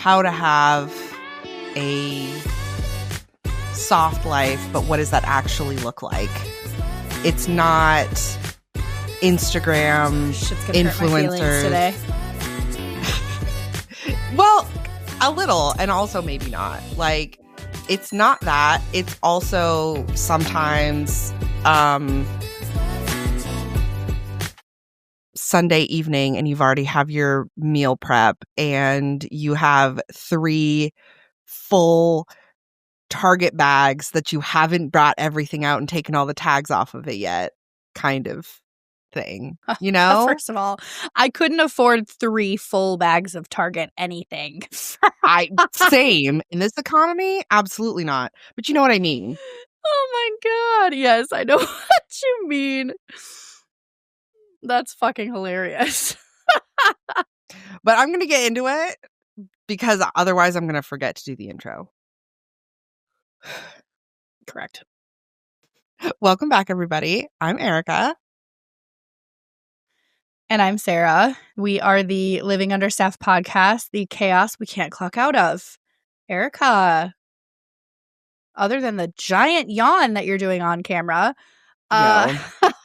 how to have a soft life, but what does that actually look like? It's not Instagram influencers today. Well, a little, and also maybe not. Like, it's not that. It's also sometimes Sunday evening and you've already have your meal prep and you have 3 full Target bags that you haven't brought everything out and taken all the tags off of it yet, kind of thing, you know? First of all, I couldn't afford 3 full bags of Target anything. Same. In this economy, absolutely not. But you know what I mean. Oh my God. Yes, I know what you mean. That's fucking hilarious. But I'm going to get into it because otherwise I'm going to forget to do the intro. Correct. Welcome back, everybody. I'm Erika. And I'm Sarah. We are the Living Understaffed podcast, the chaos we can't clock out of. Erika, other than the giant yawn that you're doing on camera, how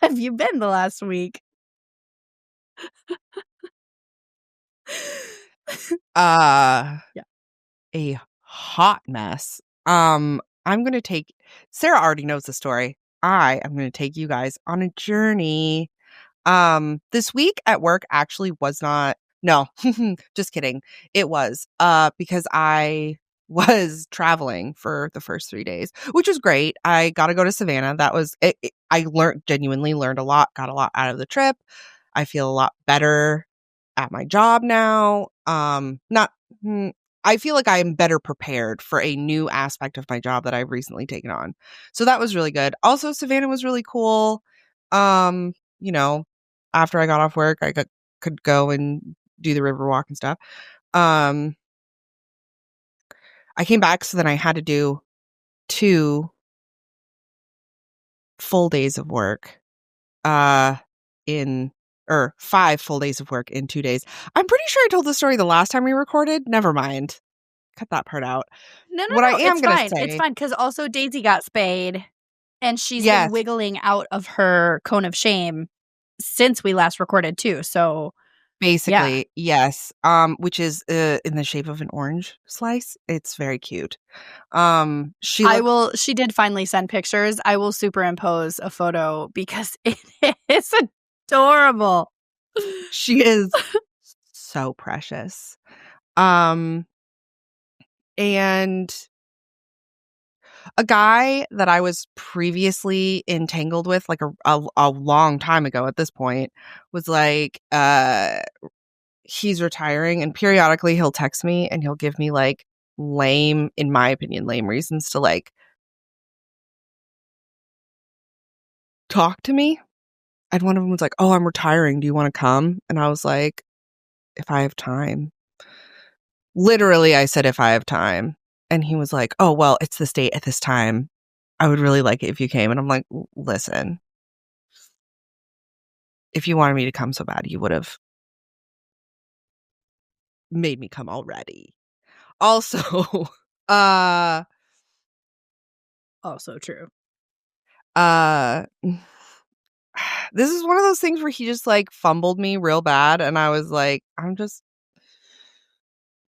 have you been the last week? Yeah. A hot mess. I'm going to take Sarah already knows the story. I am going to take you guys on a journey. This week at work actually was not. No, just kidding. It was because I was traveling for the first 3 days, which was great. I got to go to Savannah. That was it. I genuinely learned a lot, got a lot out of the trip. I feel a lot better at my job now. I feel like I am better prepared for a new aspect of my job that I've recently taken on. So that was really good. Also, Savannah was really cool. You know, after I got off work, I could go and do the river walk and stuff. I came back, so then I had to do 2 full days of work 5 full days of work in 2 days. I'm pretty sure I told the story the last time we recorded. Never mind. Cut that part out. No, what I am it's gonna fine. say, it's fine because also Daisy got spayed, and she's Yes. been wiggling out of her cone of shame since we last recorded too. So basically, yes. Which is in the shape of an orange slice. It's very cute. She did finally send pictures. I will superimpose a photo because it is adorable. She is so precious. And a guy that I was previously entangled with, like a long time ago at this point, was like, he's retiring, and periodically he'll text me and he'll give me like lame, in my opinion, lame reasons to like talk to me. And one of them was like, "Oh, I'm retiring. Do you want to come?" And I was like, "If I have time." Literally, I said, "If I have time." And he was like, "Oh, well, it's this date at this time. I would really like it if you came." And I'm like, "Listen, if you wanted me to come so bad, you would have made me come already." Also, Also true. This is one of those things where he just like fumbled me real bad, and I was like, I'm just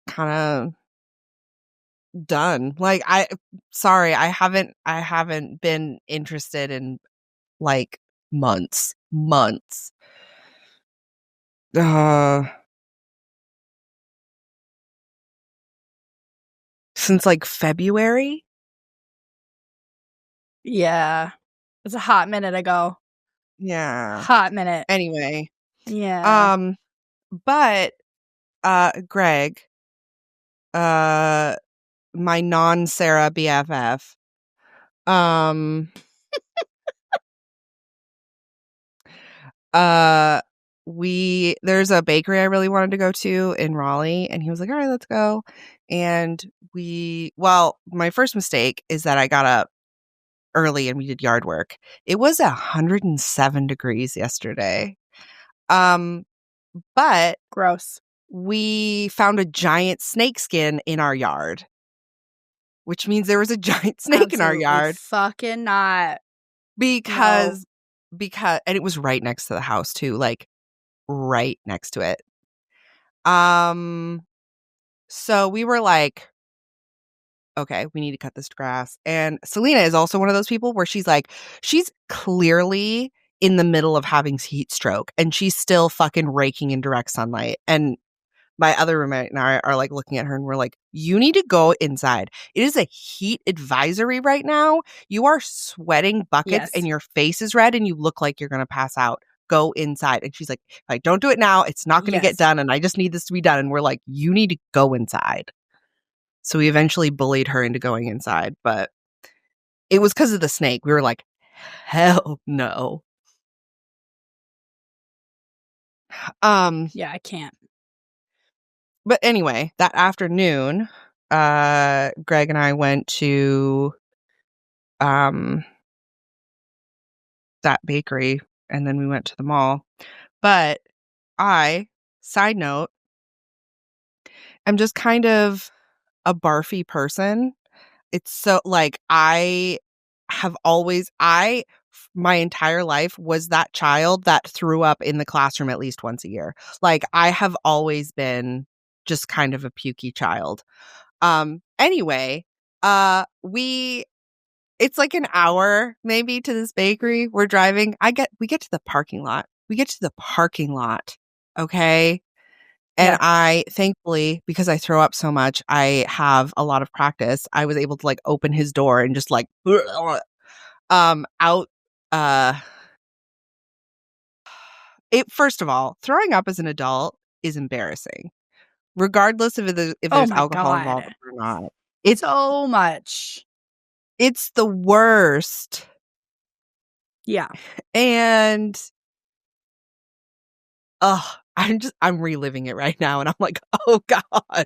kind of done. Like, sorry, I haven't been interested in like months. Since like February. Yeah. It's a hot minute ago. Yeah. Hot minute. Anyway. Yeah. But Graygg, my non-Sarah BFF, there's a bakery I really wanted to go to in Raleigh, and he was like, "All right, let's go." And my first mistake is that I got up early and we did yard work. It was 107 degrees yesterday. But gross. we found a giant snake skin in our yard, which means there was a giant snake in our yard. Fucking not. Because and it was right next to the house too, like right next to it. So we were like, okay, we need to cut this grass. And Selena is also one of those people where she's clearly in the middle of having heat stroke and she's still fucking raking in direct sunlight. And my other roommate and I are like looking at her and we're like, you need to go inside. It is a heat advisory right now. You are sweating buckets and your face is red and you look like you're going to pass out. Go inside. And she's like, if I don't do it now, it's not going to get done. And I just need this to be done. And we're like, you need to go inside. So we eventually bullied her into going inside, but it was because of the snake. We were like, hell no. Yeah, I can't. But anyway, that afternoon, Graygg and I went to that bakery and then we went to the mall. But side note, I'm just kind of a barfy person. It's so like my entire life was that child that threw up in the classroom at least once a year. Like I have always been just kind of a pukey child. Anyway, it's like an hour maybe to this bakery. We're driving. We get to the parking lot. Okay. And I, thankfully, because I throw up so much, I have a lot of practice. I was able to like open his door and just like out. First of all, throwing up as an adult is embarrassing, regardless if there's alcohol involved or not. It's so much. It's the worst. Yeah. And I'm reliving it right now and I'm like, oh God.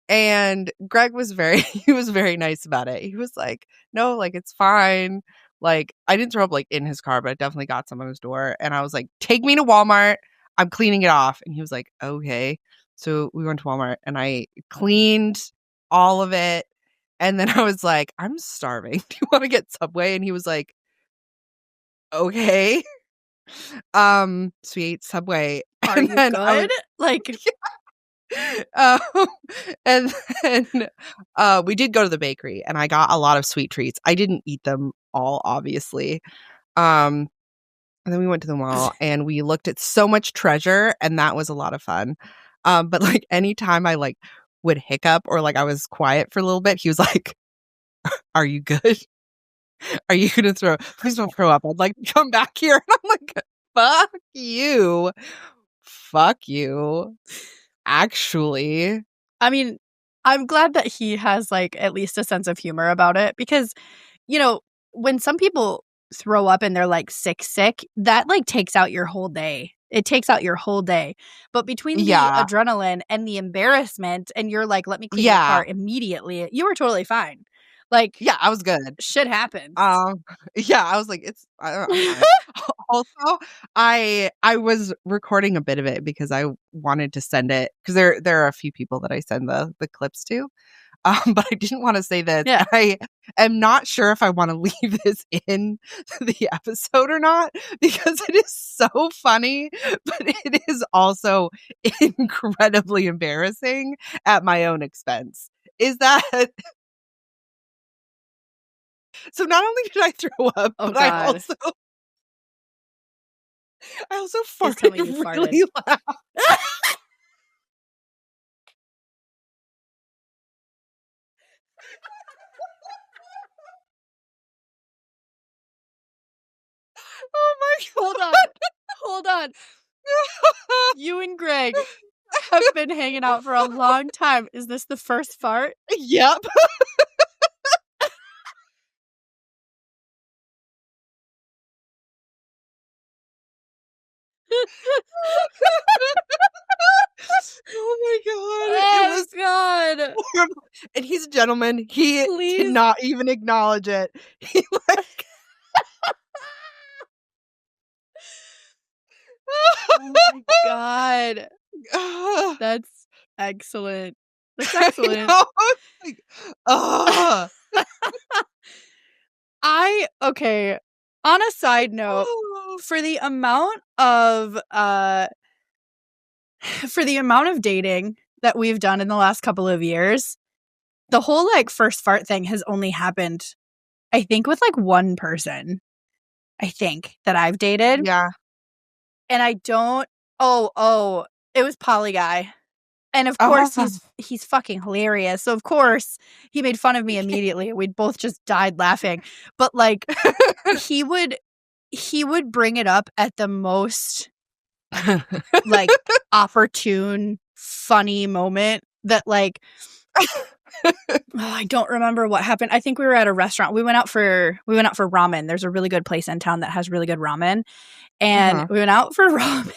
And Graygg was he was very nice about it. He was like, no, like it's fine. Like I didn't throw up like in his car, but I definitely got some on his door. And I was like, take me to Walmart. I'm cleaning it off. And he was like, okay. So we went to Walmart and I cleaned all of it. And then I was like, I'm starving. Do you want to get Subway? And he was like, okay. So we ate Subway. Are you good? And then we did go to the bakery and I got a lot of sweet treats. I didn't eat them all, obviously. And then we went to the mall and we looked at so much treasure and that was a lot of fun. But like anytime I like would hiccup or like I was quiet for a little bit, he was like, are you good? Are you gonna please don't throw up. I'd like come back here. And I'm like, fuck you. Actually. I mean, I'm glad that he has like at least a sense of humor about it because, you know, when some people throw up and they're like sick, that like takes out your whole day. It takes out your whole day. But between the adrenaline and the embarrassment and you're like, let me clean your car immediately, you were totally fine. Like, yeah, I was good. Shit happens. Yeah, I was like, also, I was recording a bit of it because I wanted to send it because there are a few people that I send the clips to. But I didn't want to say this. Yeah. I am not sure if I want to leave this in the episode or not because it is so funny, but it is also incredibly embarrassing at my own expense. Is that so? Not only did I throw up, but I also farted really loud. Oh my God. Hold on. You and Graygg have been hanging out for a long time. Is this the first fart? Yep. Oh my God. Oh, it was God. And he's a gentleman. He did not even acknowledge it. He like oh my God. That's excellent. That's excellent. Like, okay. On a side note, for the amount of dating that we've done in the last couple of years, the whole like first fart thing has only happened, I think, with like one person, I think, that I've dated. Yeah. And I don't it was Poly Guy. And of course he's fucking hilarious. So of course he made fun of me immediately. We'd both just died laughing. But like he would bring it up at the most like opportune, funny moment that like I don't remember what happened. I think we were at a restaurant. We went out for ramen. There's a really good place in town that has really good ramen. And we went out for ramen.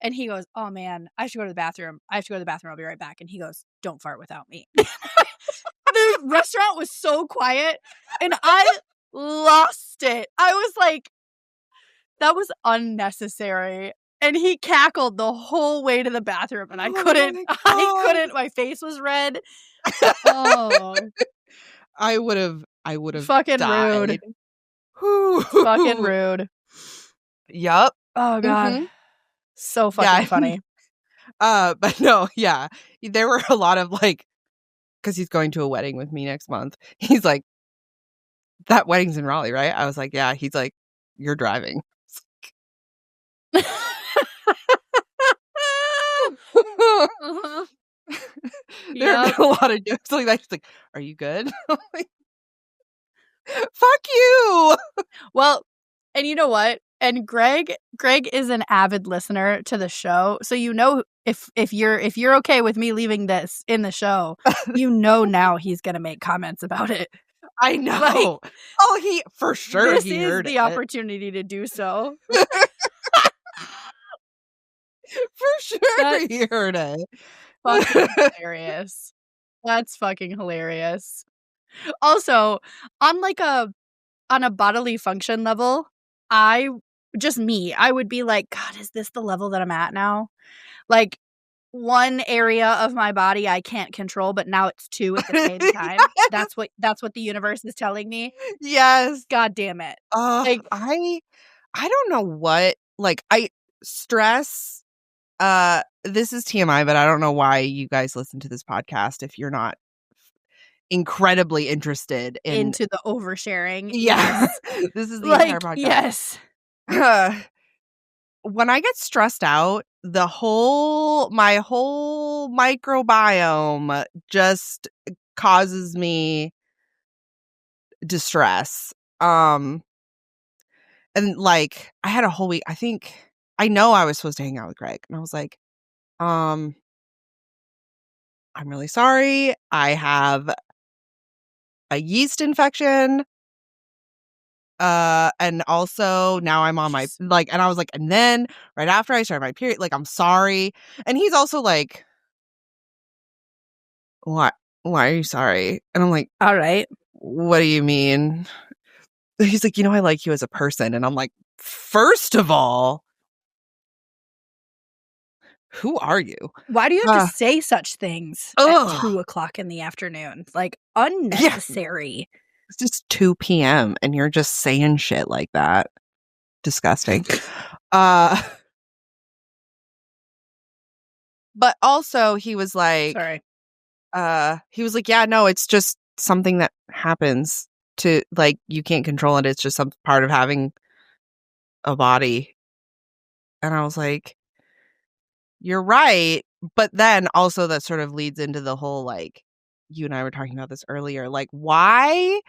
And he goes, "Oh man, I should go to the bathroom. I have to go to the bathroom. I'll be right back." And he goes, "Don't fart without me." The restaurant was so quiet and I lost it. I was like, that was unnecessary. And he cackled the whole way to the bathroom and I couldn't. My face was red. Oh. I would have fucking died. Rude. Fucking rude. Yup. Oh god. So fucking funny. But no, yeah. There were a lot of like, because he's going to a wedding with me next month. He's like, "That wedding's in Raleigh, right?" I was like, "Yeah." He's like, "You're driving." There have been a lot of jokes like that. He's like, "Are you good?" I'm like, "Fuck you." Well, and you know what? And Graygg is an avid listener to the show, so you know if you're okay with me leaving this in the show, you know now he's gonna make comments about it. I know. Like, he for sure this he is heard the opportunity to do so. For sure he heard it. Fucking hilarious. That's fucking hilarious. Also, on a bodily function level, I would be like, God, is this the level that I'm at now? Like, one area of my body I can't control, but now it's two at the same time. That's what the universe is telling me. Yes. God damn it. Like, I don't know what, like, stress. This is TMI, but I don't know why you guys listen to this podcast if you're not incredibly interested into the oversharing. Yeah. This is the entire podcast. Yes. When I get stressed out, my whole microbiome just causes me distress. And like I had a whole week, I know I was supposed to hang out with Graygg, and I was like, I'm really sorry. I have a yeast infection. And also now I'm on my like, and I was like, and then right after I started my period, like, I'm sorry. And he's also like, why are you sorry? And I'm like, all right, what do you mean? He's like, I like you as a person. And I'm like, first of all, who are you? Why do you have to say such things at 2:00 in the afternoon? Like, unnecessary. Yeah. It's just 2 p.m. and you're just saying shit like that. Disgusting. But also he was like, sorry. He was like, yeah, no, it's just something that happens to, like, you can't control it. It's just some part of having a body. And I was like, you're right. But then also that sort of leads into the whole, like, you and I were talking about this earlier, like, why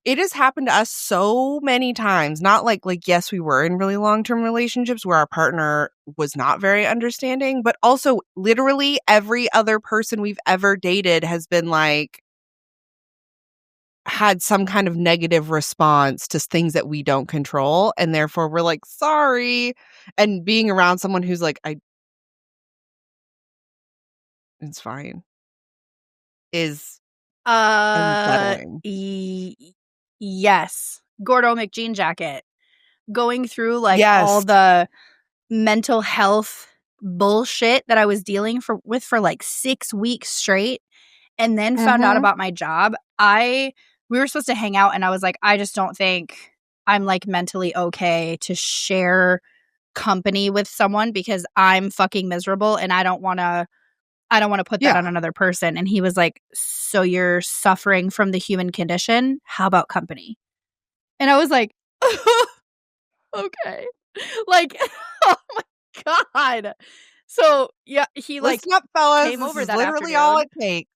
it has happened to us so many times. Not like, yes, we were in really long-term relationships where our partner was not very understanding, but also literally every other person we've ever dated has been like, had some kind of negative response to things that we don't control. And therefore we're like, sorry. And being around someone who's like, it's fine, is unsettling. Yes. Gordo McJean jacket. Going through like Yes. all the mental health bullshit that I was dealing with for like 6 weeks straight, and then found out about my job, we were supposed to hang out, and I was like, I just don't think I'm like mentally okay to share company with someone because I'm fucking miserable and I don't want to put that on another person. And he was like, so you're suffering from the human condition? How about company? And I was like, okay. Like, oh my God. So yeah, he like listen up, fellas. came over this is that literally afternoon. all it takes.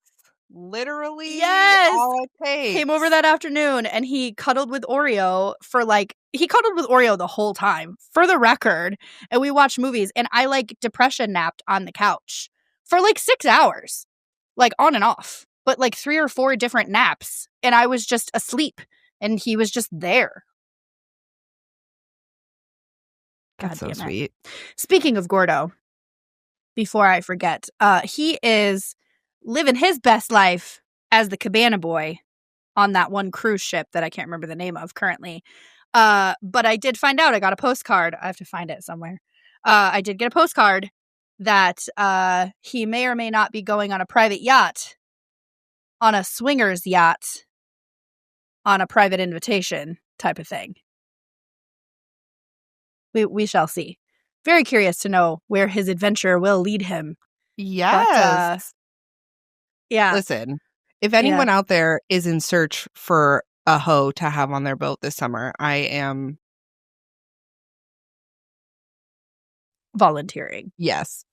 Literally all it takes. Came over that afternoon and he cuddled with Oreo the whole time, for the record. And we watched movies and I like depression napped on the couch for like 6 hours, like on and off, but like 3 or 4 different naps. And I was just asleep and he was just there. That's so sweet. Speaking of Gordo, before I forget, he is living his best life as the cabana boy on that one cruise ship that I can't remember the name of currently. But I did find out, I got a postcard. I have to find it somewhere. I did get a postcard that he may or may not be going on a private yacht, on a swingers yacht, on a private invitation type of thing. We shall see. Very curious to know where his adventure will lead him. Yes. Yeah. Listen, if anyone out there is in search for a hoe to have on their boat this summer, I am volunteering. Yes.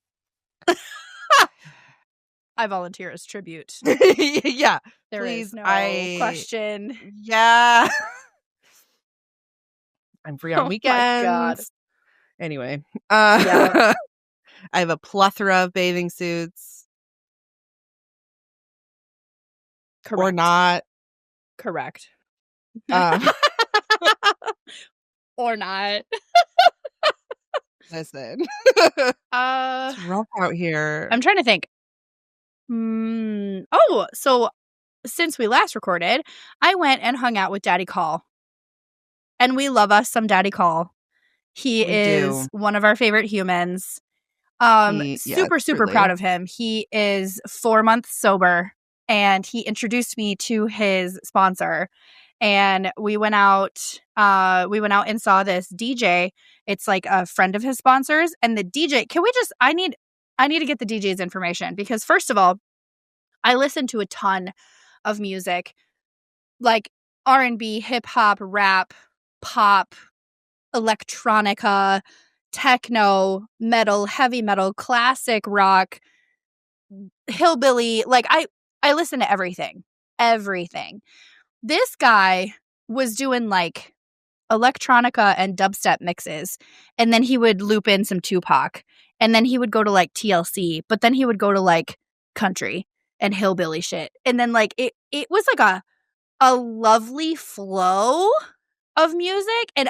I volunteer as tribute. Yeah. There please, is no question. Yeah. I'm free on weekends. My God. Anyway. I have a plethora of bathing suits. Correct. Or not. Correct. Or not. Listen. It's rough out here. I'm trying to think. Oh, so since we last recorded, I went and hung out with Daddy Call. And we love us some Daddy Call. He is one of our favorite humans. Super proud of him. He is 4 months sober, and he introduced me to his sponsor. And we went out and saw this DJ. It's like a friend of his sponsors. And the DJ, I need to get the DJ's information, because first of all, I listen to a ton of music, like R&B, hip hop, rap, pop, electronica, techno, metal, heavy metal, classic rock, hillbilly. Like I listen to everything. This guy was doing like electronica and dubstep mixes, and then he would loop in some Tupac, and then he would go to like TLC, but then he would go to like country and hillbilly shit. And then like it was like a lovely flow of music. And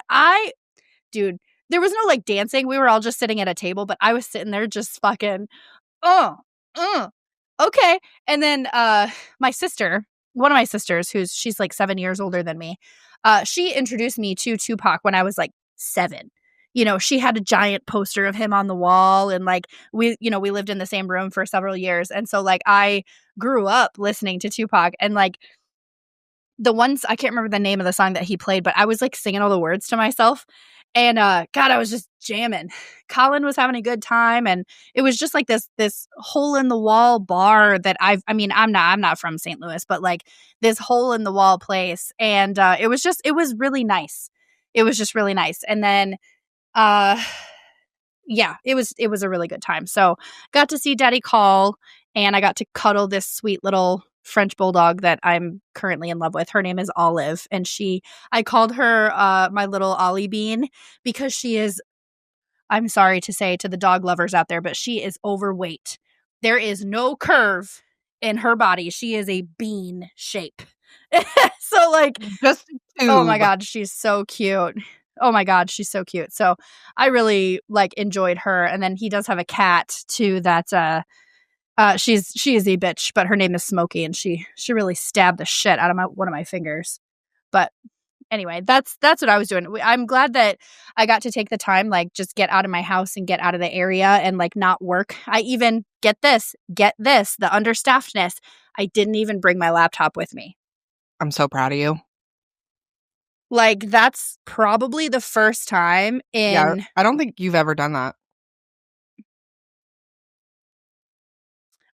dude, there was no like dancing. We were all just sitting at a table, but I was sitting there just fucking, okay. And then my sister, one of my sisters, she's like 7 years older than me, she introduced me to Tupac when I was like 7. You know, she had a giant poster of him on the wall, and like we lived in the same room for several years. And so like I grew up listening to Tupac, and like the ones, I can't remember the name of the song that he played, but I was like singing all the words to myself. And God, I was just jamming. Colin was having a good time, and it was just like this hole in the wall bar that I'm not from St. Louis, but like this hole in the wall place. And it was really nice. It was just really nice. And then it was a really good time. So got to see Daddy Call, and I got to cuddle this sweet little French bulldog that I'm currently in love with. Her name is Olive, and I called her my little Ollie Bean, because she is, I'm sorry to say to the dog lovers out there, but she is overweight. There is no curve in her body. She is a bean shape. So like, just oh my God, she's so cute. Oh my God, she's so cute. So I really like enjoyed her. And then he does have a cat too that she is a bitch, but her name is Smokey, and she really stabbed the shit out of one of my fingers. But Anyway, that's what I was doing. I'm glad that I got to take the time, like, just get out of my house and get out of the area and, like, not work. I even get this, the understaffedness. I didn't even bring my laptop with me. I'm so proud of you. Like, that's probably the first time Yeah, in I don't think you've ever done that.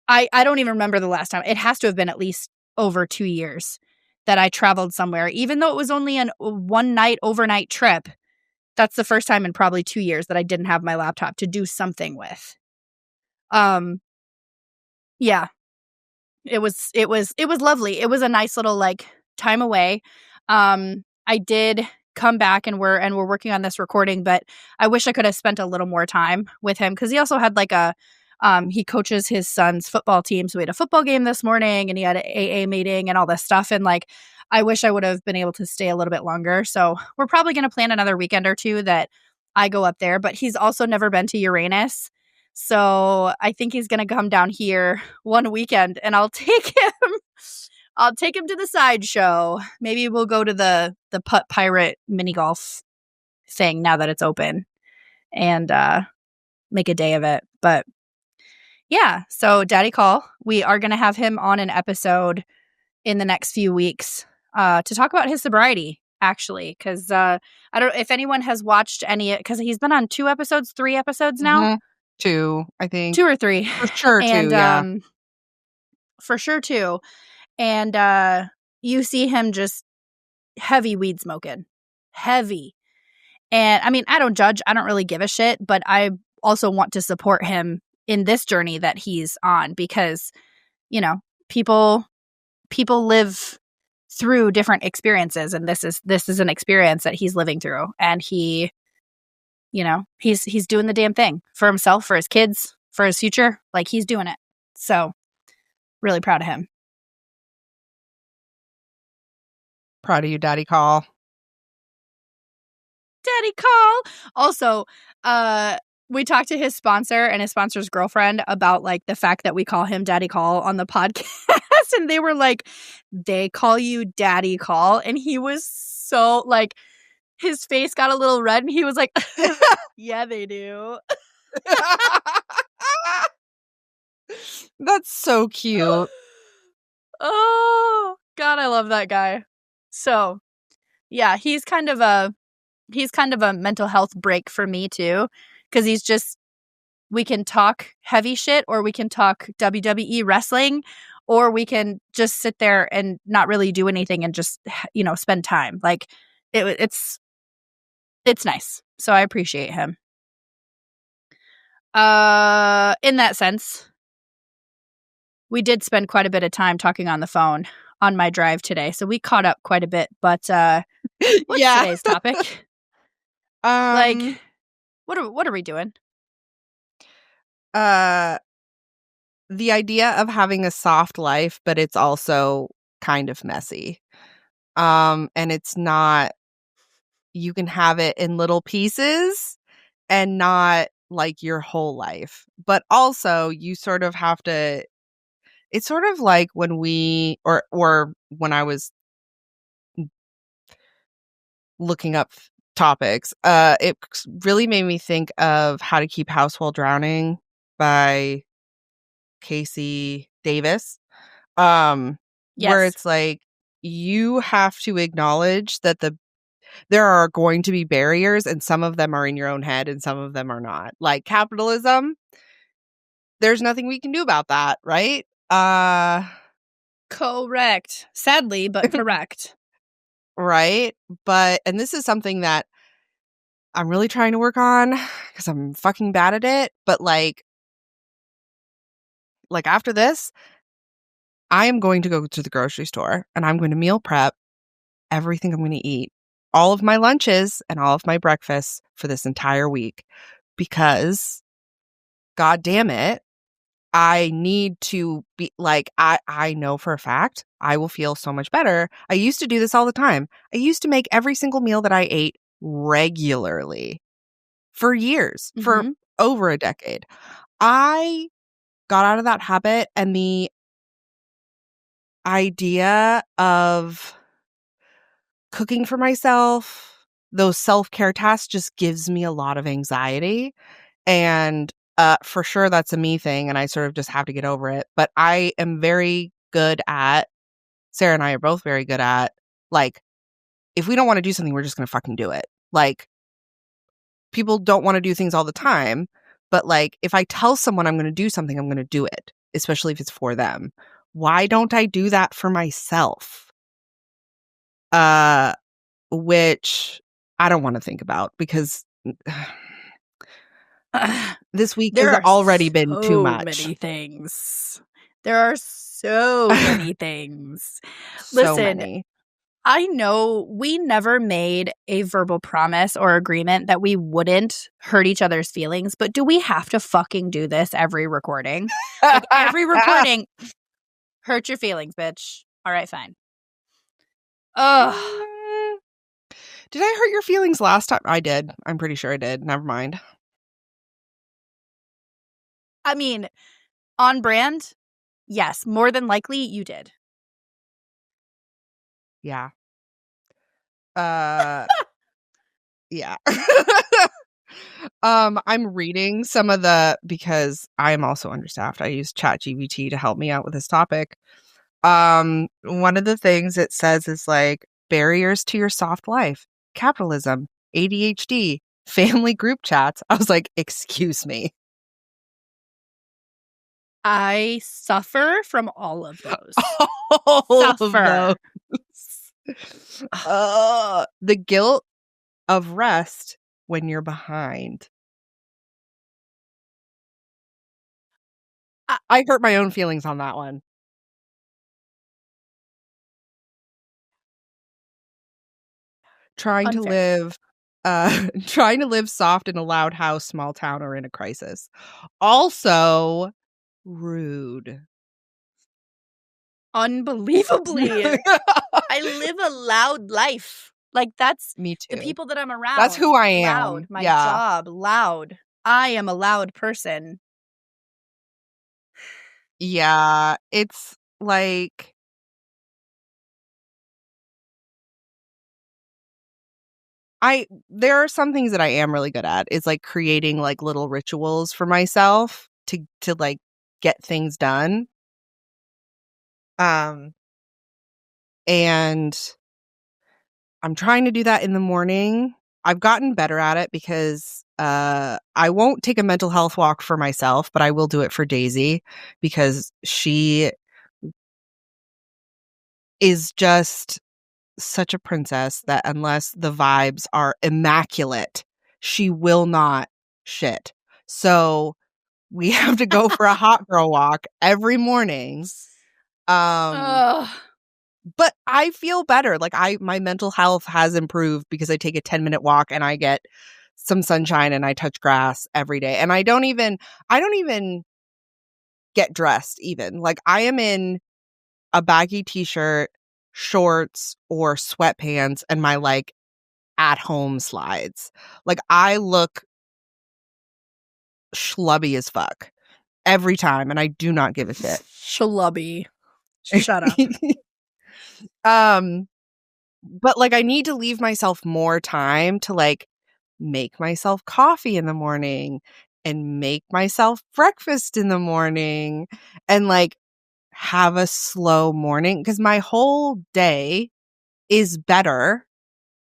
I don't even remember the last time. It has to have been at least over 2 years that I traveled somewhere, even though it was only an one night overnight trip. That's the first time in probably 2 years that I didn't have my laptop to do something with. Yeah, it was lovely. It was a nice little, like, time away. I did come back and we're working on this recording, but I wish I could have spent a little more time with him because he also had, like, he coaches his son's football team, so we had a football game this morning, and he had an AA meeting and all this stuff, and, like, I wish I would have been able to stay a little bit longer, so we're probably gonna plan another weekend or 2 that I go up there, but he's also never been to Uranus, so I think he's gonna come down here one weekend, and I'll take him to the sideshow. Maybe we'll go to the Putt Pirate mini golf thing now that it's open and, make a day of it, but yeah, so Daddy Call, we are gonna have him on an episode in the next few weeks, to talk about his sobriety, actually, because I don't if anyone has watched any because he's been on 2 episodes, 3 episodes now? 2, I think. 2 or 3. For sure 2, And, yeah. for sure 2, and, you see him just heavy weed smoking. Heavy. And, I mean, I don't judge, I don't really give a shit, but I also want to support him in this journey that he's on because, you know, people live through different experiences, and this is an experience that he's living through, and he, you know, he's doing the damn thing for himself, for his kids, for his future. Like, he's doing it. So, really proud of him. Proud of you, Daddy Call. Daddy Call. Also, we talked to his sponsor and his sponsor's girlfriend about, like, the fact that we call him Daddy Call on the podcast, and they were like, they call you Daddy Call, and he was so, like, his face got a little red, and he was like, yeah, they do. That's so cute. Oh, God, I love that guy. So, yeah, he's kind of a mental health break for me too, because he's just, we can talk heavy shit, or we can talk WWE wrestling, or we can just sit there and not really do anything and just, you know, spend time. Like, it's nice. So I appreciate him. In that sense, we did spend quite a bit of time talking on the phone on my drive today, so we caught up quite a bit. But what's today's topic? Like, what are we doing? The idea of having a soft life, but it's also kind of messy. And it's not, you can have it in little pieces and not like your whole life. But also you sort of have to, it's sort of like when we, or when I was looking up topics, it really made me think of How to Keep House While Drowning by Casey Davis. Where Yes. it's like, you have to acknowledge that there are going to be barriers, and some of them are in your own head and some of them are not. Like capitalism, there's nothing we can do about that, right? Correct. Sadly, but correct. Right? But, and this is something that I'm really trying to work on because I'm fucking bad at it. But like after this, I am going to go to the grocery store and I'm going to meal prep everything I'm going to eat, all of my lunches and all of my breakfasts for this entire week, because God damn it, I need to be like, I know for a fact I will feel so much better. I used to do this all the time. I used to make every single meal that I ate regularly for years, for over a decade. I got out of that habit, and the idea of cooking for myself, those self-care tasks just gives me a lot of anxiety. And for sure, that's a me thing. And I sort of just have to get over it. But I am very good at, Sarah and I are both very good at, like, if we don't want to do something, we're just going to fucking do it. Like, people don't want to do things all the time. But like, if I tell someone I'm going to do something, I'm going to do it, especially if it's for them. Why don't I do that for myself? Which I don't want to think about because this week there has are already been too much. Many things. There are so many things. So Listen, many. I know we never made a verbal promise or agreement that we wouldn't hurt each other's feelings, but do we have to fucking do this every recording? Like every recording, hurt your feelings, bitch. All right, fine. Ugh. Did I hurt your feelings last time? I did. I'm pretty sure I did. Never mind. I mean, on brand, yes, more than likely you did. Yeah. Yeah. I'm reading some of because I'm also understaffed. I use ChatGPT to help me out with this topic. One of the things it says is like barriers to your soft life, capitalism, ADHD, family group chats. I was like, excuse me. I suffer from all of those. All Suffer. Of those. The guilt of rest when you're behind. I hurt my own feelings on that one. Trying Unfair. to live soft in a loud house, small town, or in a crisis. Also rude. Unbelievably. I live a loud life. Like that's me too. The people that I'm around. That's who I am. Loud. My job, loud. I am a loud person. Yeah, it's like there are some things that I am really good at. Is like creating like little rituals for myself to like get things done. And I'm trying to do that in the morning. I've gotten better at it because I won't take a mental health walk for myself, but I will do it for Daisy because she is just such a princess that unless the vibes are immaculate, she will not shit. So we have to go for a hot girl walk every morning. But I feel better. Like my mental health has improved because I take a 10-minute walk and I get some sunshine and I touch grass every day. And I don't even get dressed even. Like I am in a baggy t-shirt, shorts, or sweatpants and my like at home slides. Like I look schlubby as fuck every time and I do not give a shit. Schlubby. Shut up. But like I need to leave myself more time to like make myself coffee in the morning and make myself breakfast in the morning and like have a slow morning because my whole day is better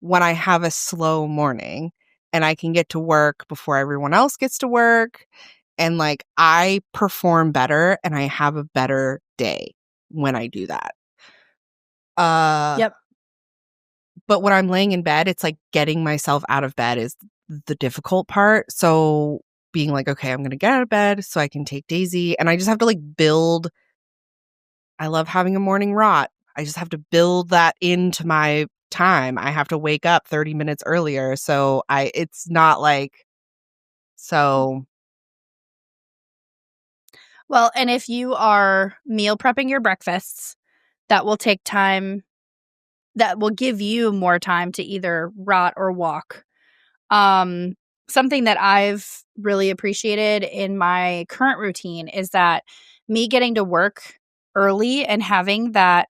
when I have a slow morning and I can get to work before everyone else gets to work and like I perform better and I have a better day when I do that. Yep. But when I'm laying in bed, it's like getting myself out of bed is the difficult part. So being like, okay, I'm going to get out of bed so I can take Daisy. And I just have to like build. I love having a morning rot. I just have to build that into my time. I have to wake up 30 minutes earlier. So it's not like, so. Well, and if you are meal prepping your breakfasts, that will take time. That will give you more time to either rot or walk. Something that I've really appreciated in my current routine is that me getting to work early and having that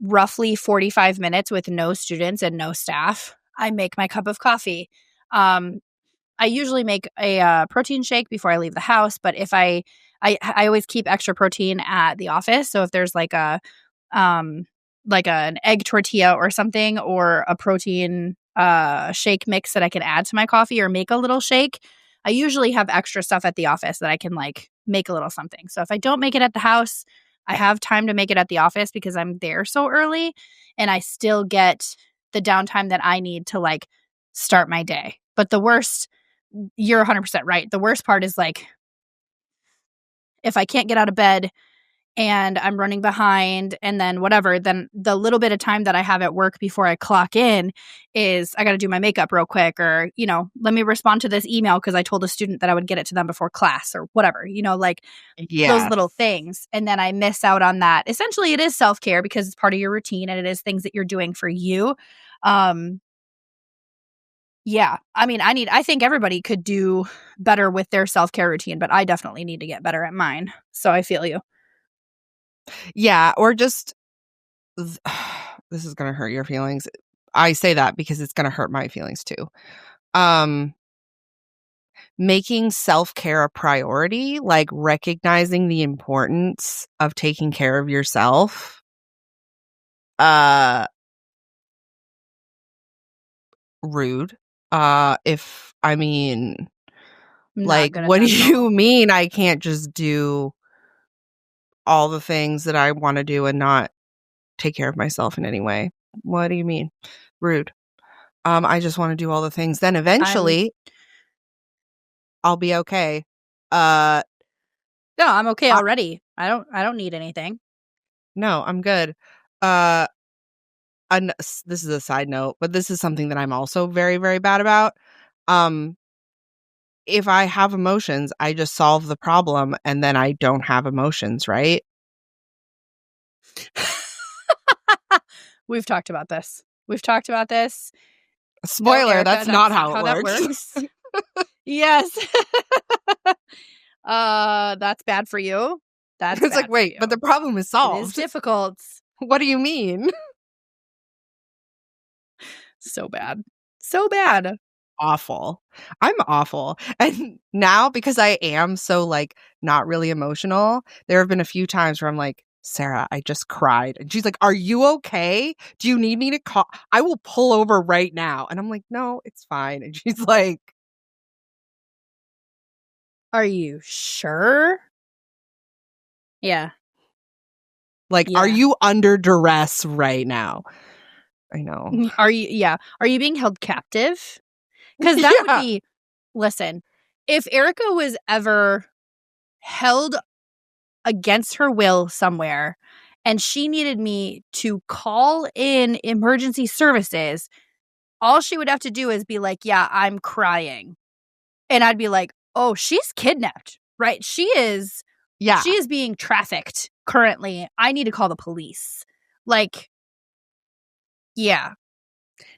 roughly 45 minutes with no students and no staff, I make my cup of coffee. I usually make a protein shake before I leave the house, but if I always keep extra protein at the office. So if there's like an egg tortilla or something, or a protein shake mix that I can add to my coffee or make a little shake, I usually have extra stuff at the office that I can like make a little something. So if I don't make it at the house, I have time to make it at the office because I'm there so early, and I still get the downtime that I need to like start my day. But the worst, you're 100% right. The worst part is like if I can't get out of bed and I'm running behind and then whatever, then the little bit of time that I have at work before I clock in is I got to do my makeup real quick, or, let me respond to this email because I told a student that I would get it to them before class or whatever, like those little things. And then I miss out on that. Essentially, it is self-care because it's part of your routine and it is things that you're doing for you. Yeah. I mean, I think everybody could do better with their self-care routine, but I definitely need to get better at mine. So I feel you. Yeah, or just this is going to hurt your feelings. I say that because it's going to hurt my feelings too. Making self-care a priority, like recognizing the importance of taking care of yourself. Rude. Like, what do you mean I can't just do all the things that I want to do and not take care of myself in any way? What do you mean? Rude. I just want to do all the things. Then eventually I'll be okay. No, I'm okay already. I don't need anything. No, I'm good. This is a side note, but this is something that I'm also very, very bad about. If I have emotions, I just solve the problem and then I don't have emotions, right? We've talked about this. Spoiler, no, Erika, that's not how it works. Yes. That's bad for you. It's like, wait, but the problem is solved. It is difficult. What do you mean? So bad. So bad. Awful. I'm awful. And now, because I am so like not really emotional, there have been a few times where I'm like, Sarah, I just cried. And she's like, are you okay? Do you need me to call? I will pull over right now. And I'm like, no, it's fine. And she's like, are you sure? Yeah. Like, Are you under duress right now? I know. Are you being held captive? Because that would be, listen, if Erika was ever held against her will somewhere and she needed me to call in emergency services, all she would have to do is be like, yeah, I'm crying. And I'd be like, oh, she's kidnapped, right? She is being trafficked currently. I need to call the police. Like, yeah.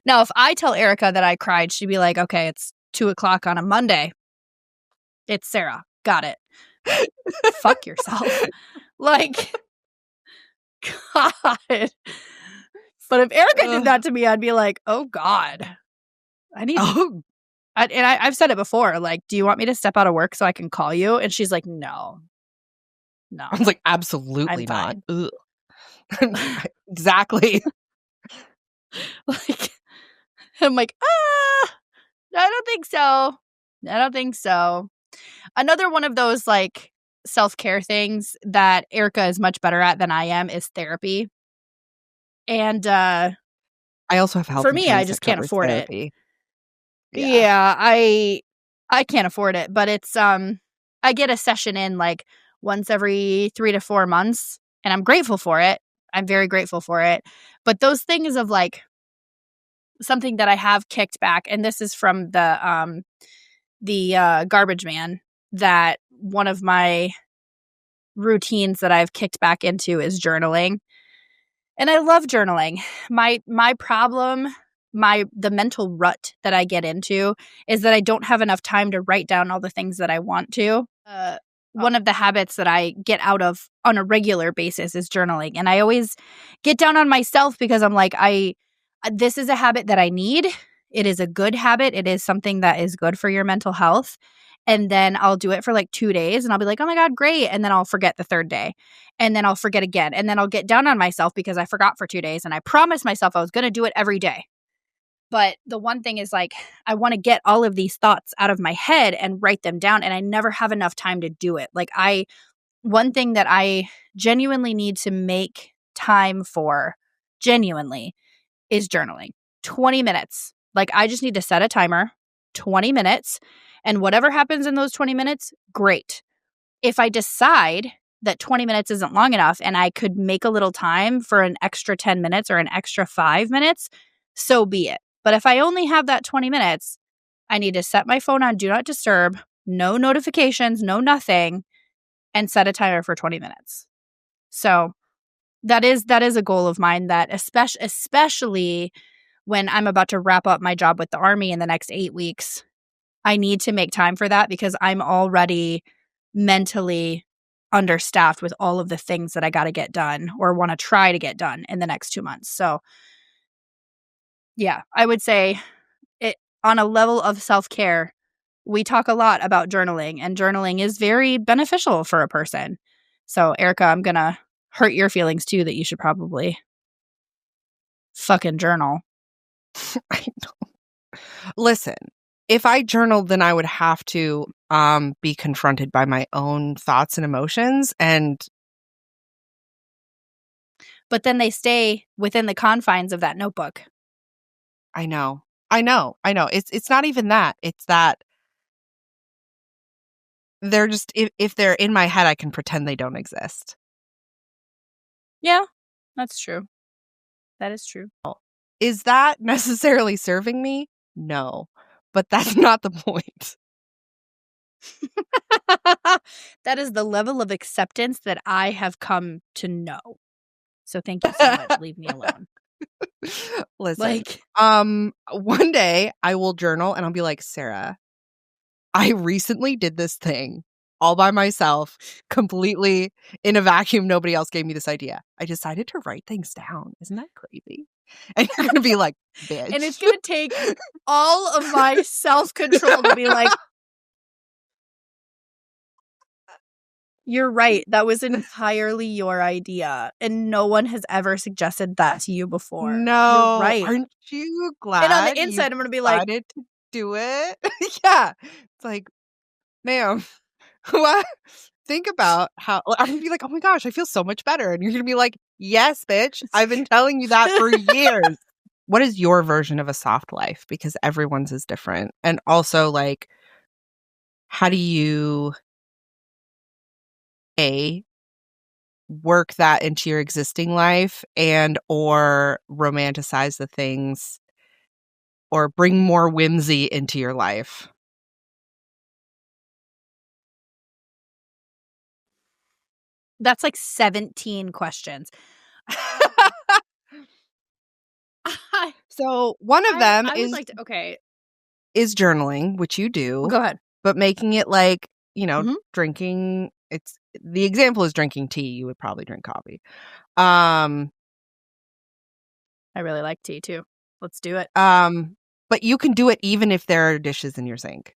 Now, if I tell Erika that I cried, she'd be like, okay, it's 2:00 on a Monday. It's Sarah. Got it. Fuck yourself. Like, God. But if Erika did that to me, I'd be like, oh, God. I've said it before. Like, do you want me to step out of work so I can call you? And she's like, no. I was like, absolutely not. Exactly. Like, I'm like, I don't think so. Another one of those like self-care things that Erika is much better at than I am is therapy. And I also have health for me, I just can't afford therapy. Yeah, I can't afford it, but it's I get a session in like once every 3 to 4 months, and I'm grateful for it. I'm very grateful for it. But those things of like something that I have kicked back, and this is from the garbage man, that one of my routines that I've kicked back into is journaling. And I love journaling. My problem, the mental rut that I get into is that I don't have enough time to write down all the things that I want to. one of the habits that I get out of on a regular basis is journaling. And I always get down on myself because I'm like, this is a habit that I need. It is a good habit. It is something that is good for your mental health. And then I'll do it for like 2 days and I'll be like, oh my God, great. And then I'll forget the third day. And then I'll forget again. And then I'll get down on myself because I forgot for 2 days. And I promised myself I was going to do it every day. But the one thing is like, I want to get all of these thoughts out of my head and write them down. And I never have enough time to do it. Like one thing that I genuinely need to make time for, genuinely, is journaling. 20 minutes. Like I just need to set a timer, 20 minutes. And whatever happens in those 20 minutes, great. If I decide that 20 minutes isn't long enough and I could make a little time for an extra 10 minutes or an extra 5 minutes, so be it. But if I only have that 20 minutes, I need to set my phone on do not disturb, no notifications, no nothing, and set a timer for 20 minutes. So that is a goal of mine, that especially when I'm about to wrap up my job with the Army in the next 8 weeks, I need to make time for that because I'm already mentally understaffed with all of the things that I got to get done or want to try to get done in the next 2 months. So yeah, I would say it on a level of self-care, we talk a lot about journaling, and journaling is very beneficial for a person. So Erika, I'm going to hurt your feelings too that you should probably fucking journal. I know. Listen, if I journaled, then I would have to be confronted by my own thoughts and emotions. But then they stay within the confines of that notebook. I know. It's not even that. It's that they're just, if they're in my head, I can pretend they don't exist. Yeah, that's true. That is true. Is that necessarily serving me? No, but that's not the point. That is the level of acceptance that I have come to know. So thank you so much. Leave me alone. Listen, one day I will journal and I'll be like, Sarah, I recently did this thing all by myself, completely in a vacuum. Nobody else gave me this idea. I decided to write things down. Isn't that crazy? And you're going to be like, bitch. And it's going to take all of my self-control to be like, you're right. That was entirely your idea. And no one has ever suggested that to you before. No. You're right. Aren't you glad? And on the inside, I'm going to be like, decided to do it? Yeah. It's like, ma'am, what? Think about how I'm going to be like, oh my gosh, I feel so much better. And you're going to be like, yes, bitch. I've been telling you that for years. What is your version of a soft life? Because everyone's is different. And also, like, how do you work that into your existing life and or romanticize the things or bring more whimsy into your life? That's like 17 questions. So one of them is journaling, which you do. Well, go ahead. But making it like, drinking. It's the example is drinking tea. You would probably drink coffee. I really like tea too. Let's do it. But you can do it even if there are dishes in your sink.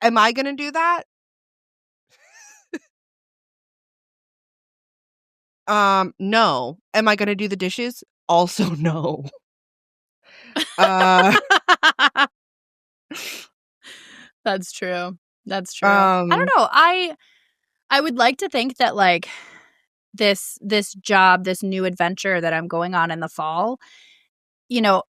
Am I going to do that? No. Am I going to do the dishes? Also, no. That's true. That's true. I don't know. I would like to think that like this job, this new adventure that I'm going on in the fall, you know,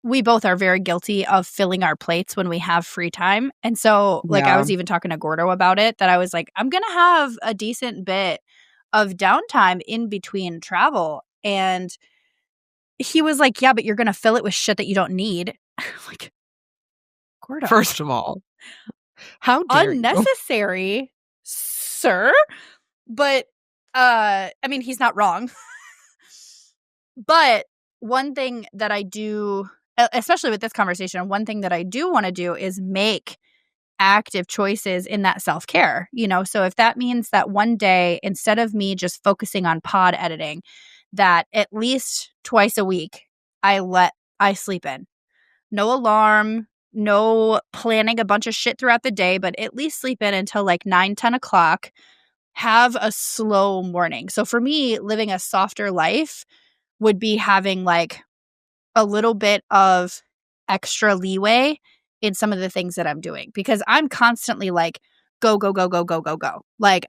we both are very guilty of filling our plates when we have free time. And so like I was even talking to Gordo about it, that I was like, I'm going to have a decent bit of downtime in between travel. And he was like, yeah, but you're going to fill it with shit that you don't need. Like, Gordo. First of all, how dare unnecessary, you? Sir. But I mean, he's not wrong. But one thing that I do, especially with this conversation, one thing that I do want to do is make active choices in that self-care, you know? So if that means that one day, instead of me just focusing on pod editing, that at least twice a week, I sleep in. No alarm, no planning a bunch of shit throughout the day, but at least sleep in until like 9, 10 o'clock. Have a slow morning. So for me, living a softer life would be having like a little bit of extra leeway in some of the things that I'm doing, because I'm constantly like, go, go, go, go, go, go, go. Like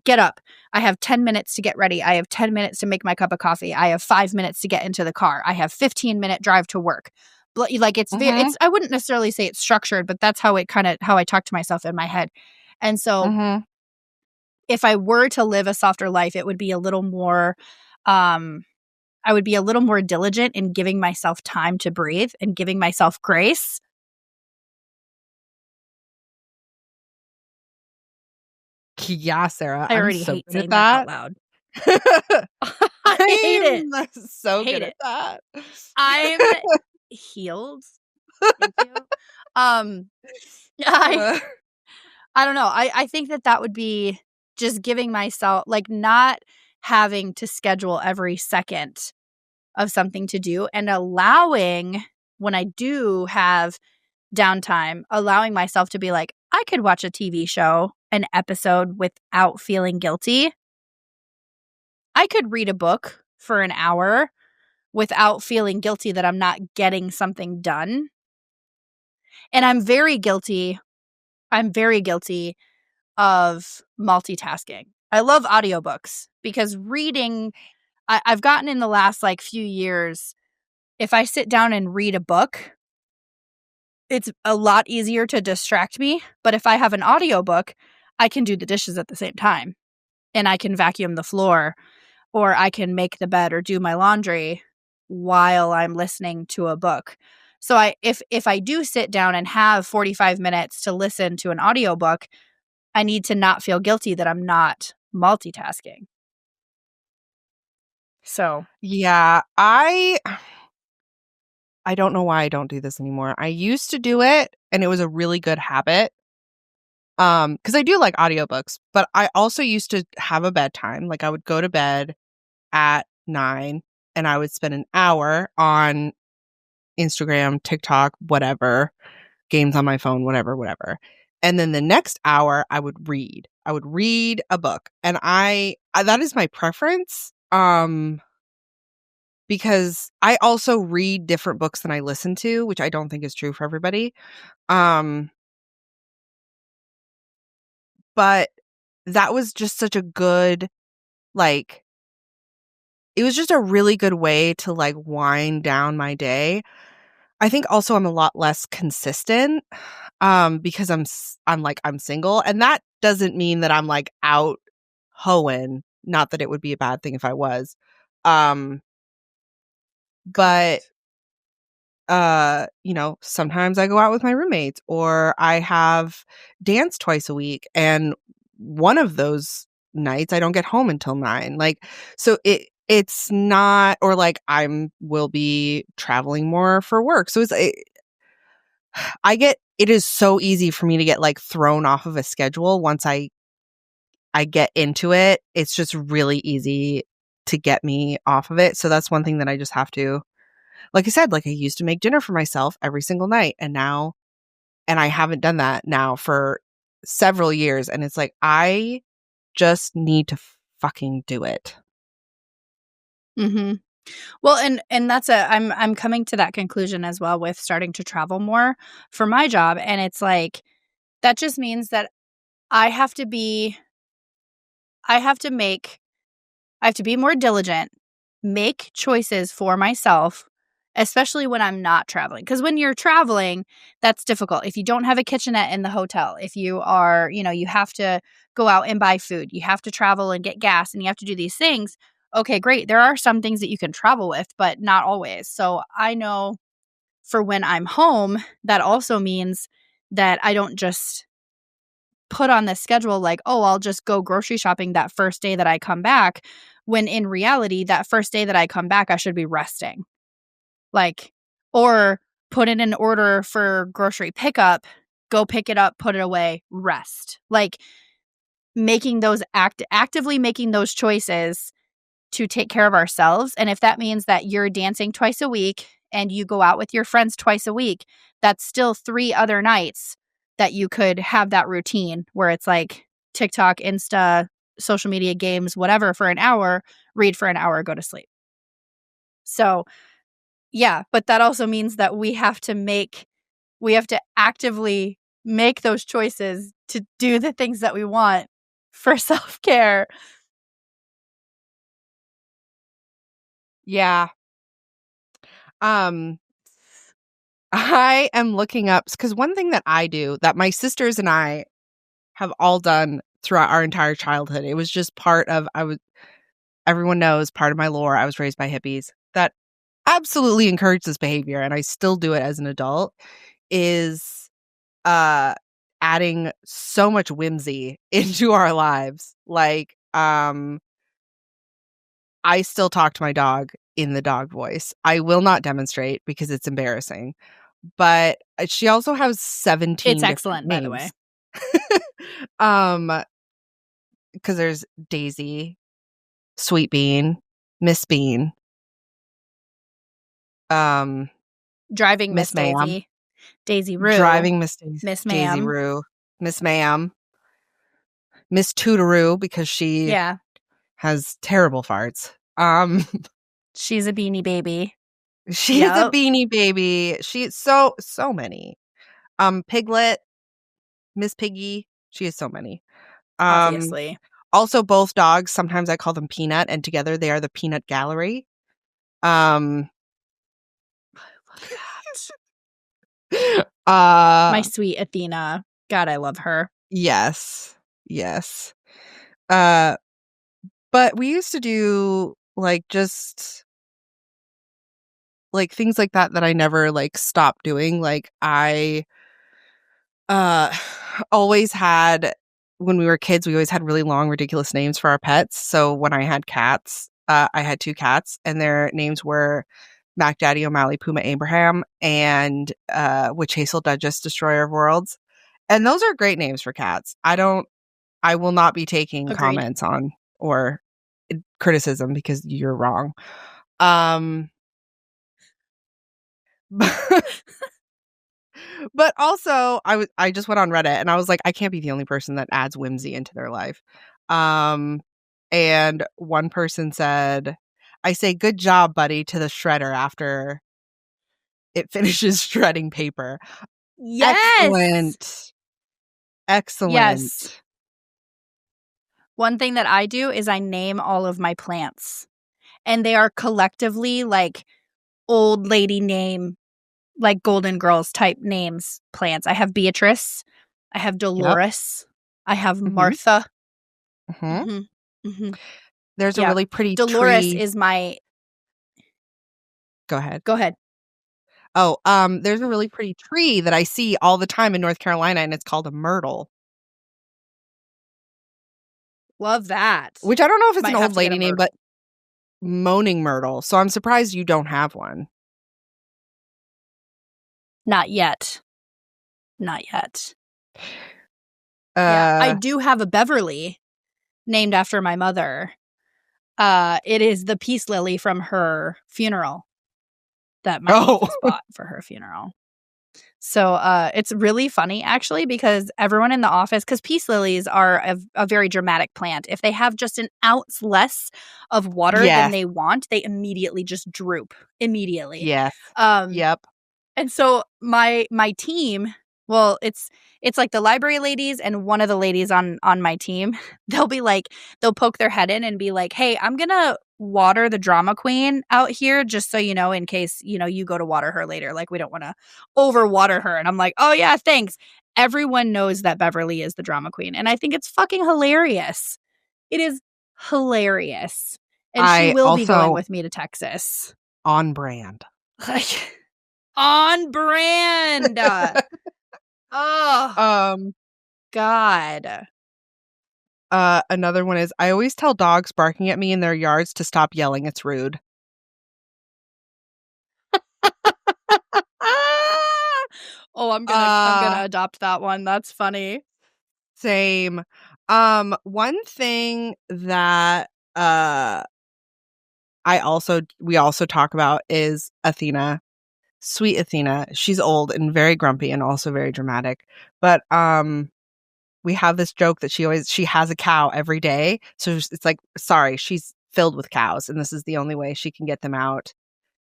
get up. I have 10 minutes to get ready. I have 10 minutes to make my cup of coffee. I have 5 minutes to get into the car. I have 15-minute drive to work. Like Mhm. I wouldn't necessarily say it's structured, but that's how I talk to myself in my head. And so Mhm. if I were to live a softer life, it would be a little more, I would be a little more diligent in giving myself time to breathe and giving myself grace. Yeah, Sarah, I I'm already so hate good at saying that out that. loud. I hate it. I'm so Hate good it. at that. I'm healed. Thank you. Um, I Uh, I don't know. I think that would be just giving myself, like, not having to schedule every second of something to do, and allowing, when I do have downtime, allowing myself to be like, I could watch a TV show, an episode, without feeling guilty. I could read a book for an hour without feeling guilty that I'm not getting something done. And I'm very guilty. I'm very guilty of multitasking. I love audiobooks because reading, I've gotten in the last like few years, if I sit down and read a book, it's a lot easier to distract me. But if I have an audiobook, I can do the dishes at the same time, and I can vacuum the floor, or I can make the bed or do my laundry while I'm listening to a book. So if I do sit down and have 45 minutes to listen to an audiobook, I need to not feel guilty that I'm not multitasking. So, yeah, I don't know why I don't do this anymore. I used to do it and it was a really good habit. Because I do like audiobooks, but I also used to have a bedtime. Like I would go to bed at 9 and I would spend an hour on Instagram, TikTok, whatever, games on my phone, whatever. And then the next hour I would read. I would read a book. And I that is my preference. Because I also read different books than I listen to, which I don't think is true for everybody. Um, but that was just such a good, like, it was just a really good way to like wind down my day. I think also I'm a lot less consistent because I'm single, and that doesn't mean that I'm like out hoeing, not that it would be a bad thing if I was. Um but correct. sometimes I go out with my roommates or I have dance twice a week, and one of those nights I don't get home until 9. Like, so it's not, or like will be traveling more for work. So it is so easy for me to get like thrown off of a schedule once I get into it. It's just really easy to get me off of it. So that's one thing that I just have to, like I said, like I used to make dinner for myself every single night, and I haven't done that now for several years. And it's like, I just need to fucking do it. Mhm. Well, and I'm coming to that conclusion as well with starting to travel more for my job, and it's like that just means that I have to be I have to make I have to be more diligent, make choices for myself, especially when I'm not traveling. Because when you're traveling, that's difficult. If you don't have a kitchenette in the hotel, if you are, you have to go out and buy food, you have to travel and get gas, and you have to do these things. Okay, great. There are some things that you can travel with, but not always. So I know for when I'm home, that also means that I don't just put on the schedule like, oh, I'll just go grocery shopping that first day that I come back, when in reality, that first day that I come back, I should be resting. Like, or put in an order for grocery pickup go pick it up, put it away, rest. Like making those actively making those choices to take care of ourselves. And if that means that you're dancing twice a week and you go out with your friends twice a week, that's still 3 other nights that you could have that routine where it's like TikTok, Insta, social media, games, whatever for an hour, read for an hour, go to sleep. So yeah, but that also means that we have to actively make those choices to do the things that we want for self-care. Yeah. I am looking up because one thing that I do that my sisters and I have all done throughout our entire childhood, it was just part of everyone knows part of my lore. I was raised by hippies that absolutely encourage this behavior, and I still do it as an adult, is adding so much whimsy into our lives. Like, I still talk to my dog in the dog voice. I will not demonstrate because it's embarrassing. But she also has 17 It's excellent, by the way. Because there's Daisy, Sweet Bean, Miss Bean, Driving Miss Ma'am, Daisy, Daisy Roo, Driving Miss Daisy, Miss Daisy Ma'am, Roo, Miss Ma'am, Miss Tootaroo because she has terrible farts. She's a beanie baby. She's a beanie baby. She's so many. Piglet, Miss Piggy. She has so many. Obviously. Also, both dogs, sometimes I call them Peanut, and together they are the Peanut Gallery. I love that. My sweet Athena. God, I love her. Yes. But we used to do just things like that I never stopped doing. Like I always had, when we were kids, we always had really long, ridiculous names for our pets. So when I had cats, I had 2 cats, and their names were Mac Daddy O'Malley Puma Abraham and Witch Hazel Duchess Destroyer of Worlds. And those are great names for cats. I will not be taking Agreed. comments on or criticism because you're wrong. But also I just went on Reddit and I was like, I can't be the only person that adds whimsy into their life. And one person said, I say, good job, buddy, to the shredder after it finishes shredding paper. Yes. Excellent. Yes. One thing that I do is I name all of my plants. And they are collectively old lady name, Golden Girls type names plants. I have Beatrice. I have Dolores. Yep. I have Martha. There's a really pretty Dolores tree. is my... Go ahead. Oh, there's a really pretty tree that I see all the time in North Carolina, and it's called a myrtle. Love that. Which I don't know if it's an old lady name, but moaning myrtle. So I'm surprised you don't have one. Not yet. I do have a Beverly named after my mother. It is the peace lily from her funeral that my office bought for her funeral. So it's really funny, actually, because everyone in the office, because peace lilies are a very dramatic plant. If they have just an ounce less of water than they want, they immediately just droop. Immediately. Yes. Yep. And so my team, well, it's like the library ladies and one of the ladies on my team, they'll poke their head in and be like, hey, I'm going to water the drama queen out here just so you know, in case, you go to water her later. We don't want to overwater her. And I'm like, oh yeah, thanks. Everyone knows that Beverly is the drama queen. And I think it's fucking hilarious. It is hilarious. And she will be going with me to Texas. On brand. On brand. Oh. God. Another one is, I always tell dogs barking at me in their yards to stop yelling. It's rude. Oh, I'm gonna adopt that one. That's funny. Same. One thing that we also talk about is Athena. Sweet Athena. She's old and very grumpy and also very dramatic. But we have this joke that she has a cow every day. So it's like, sorry, she's filled with cows and this is the only way she can get them out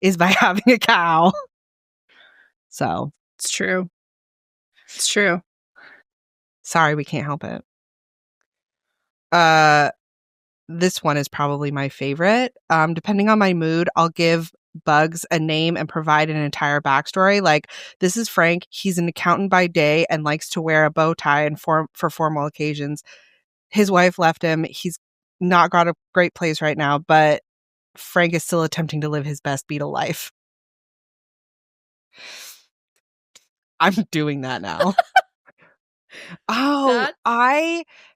is by having a cow. So it's true. It's true. Sorry, we can't help it. This one is probably my favorite. Depending on my mood, I'll give bugs a name and provide an entire backstory. Like, this is Frank. He's an accountant by day and likes to wear a bow tie and for formal occasions. His wife left him. He's not got a great place right now, but Frank is still attempting to live his best beetle life. I'm doing that now.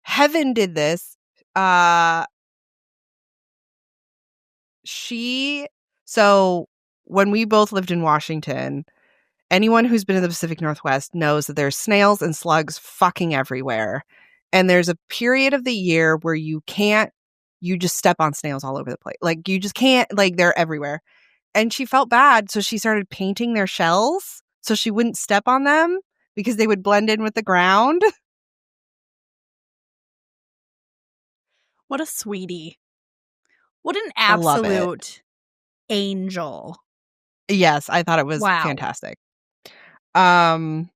Heaven did this. So when we both lived in Washington, anyone who's been in the Pacific Northwest knows that there's snails and slugs fucking everywhere. And there's a period of the year where you just step on snails all over the place. Like, you just can't, like, they're everywhere. And she felt bad, so she started painting their shells so she wouldn't step on them because they would blend in with the ground. What a sweetie. What an absolute angel. Yes, I thought it was fantastic. As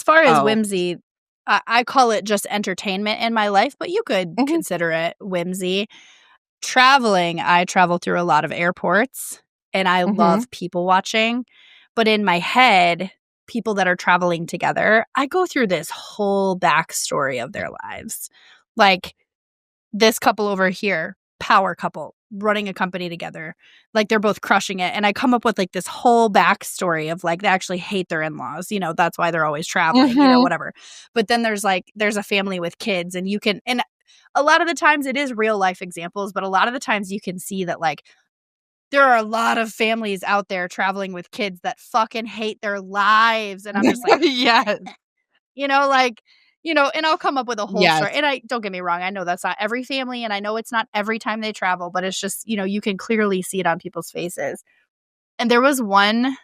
far as Whimsy, I call it just entertainment in my life, but you could consider it whimsy. Traveling, I travel through a lot of airports, and I love people watching. But in my head, people that are traveling together, I go through this whole backstory of their lives. Like, this couple over here, power couple, running a company together. Like, they're both crushing it. And I come up with like this whole backstory of like, they actually hate their in-laws. You know, that's why they're always traveling, you know, whatever. But then there's a family with kids, and and a lot of the times it is real life examples, but a lot of the times you can see that like there are a lot of families out there traveling with kids that fucking hate their lives. And I'm just like, yes. You know, like, you know, and I'll come up with a whole story. And don't get me wrong, I know that's not every family, and I know it's not every time they travel, but it's just, you know, you can clearly see it on people's faces. And there was one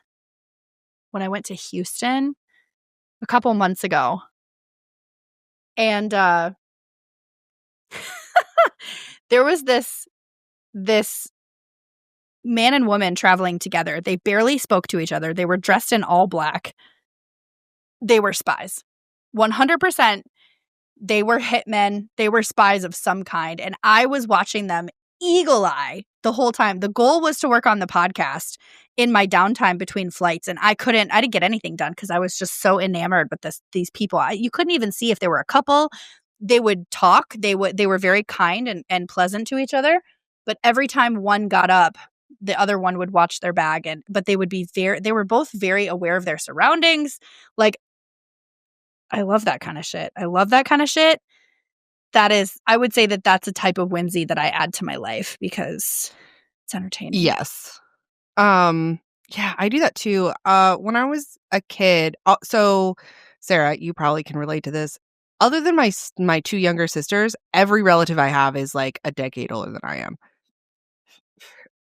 when I went to Houston a couple months ago. And there was this man and woman traveling together. They barely spoke to each other. They were dressed in all black. They were spies. 100%. They were hitmen. They were spies of some kind. And I was watching them eagle eye the whole time. The goal was to work on the podcast in my downtime between flights. And I didn't get anything done because I was just so enamored with these people. You couldn't even see if they were a couple. They would talk. They were very kind and pleasant to each other. But every time one got up, the other one would watch their bag. But they were both very aware of their surroundings. Like, I love that kind of shit. I would say that that's a type of whimsy that I add to my life because it's entertaining. Yes. Yeah, I do that too. When I was a kid, so Sarah, you probably can relate to this. Other than my two younger sisters, every relative I have is like a decade older than I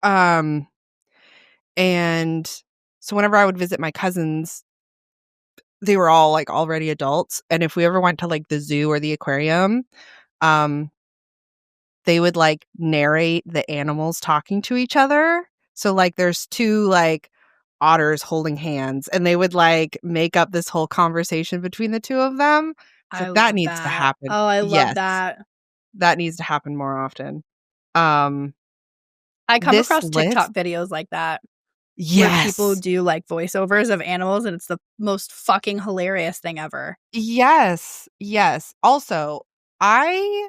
am. And so whenever I would visit my cousins, they were all like already adults. And if we ever went to like the zoo or the aquarium, they would like narrate the animals talking to each other. So like there's two like otters holding hands, and they would like make up this whole conversation between the two of them. So that needs to happen. Oh, I love that. That needs to happen more often. I come across TikTok videos like that. Yes. Where people do like voiceovers of animals, and it's the most fucking hilarious thing ever. Yes. Yes. Also, I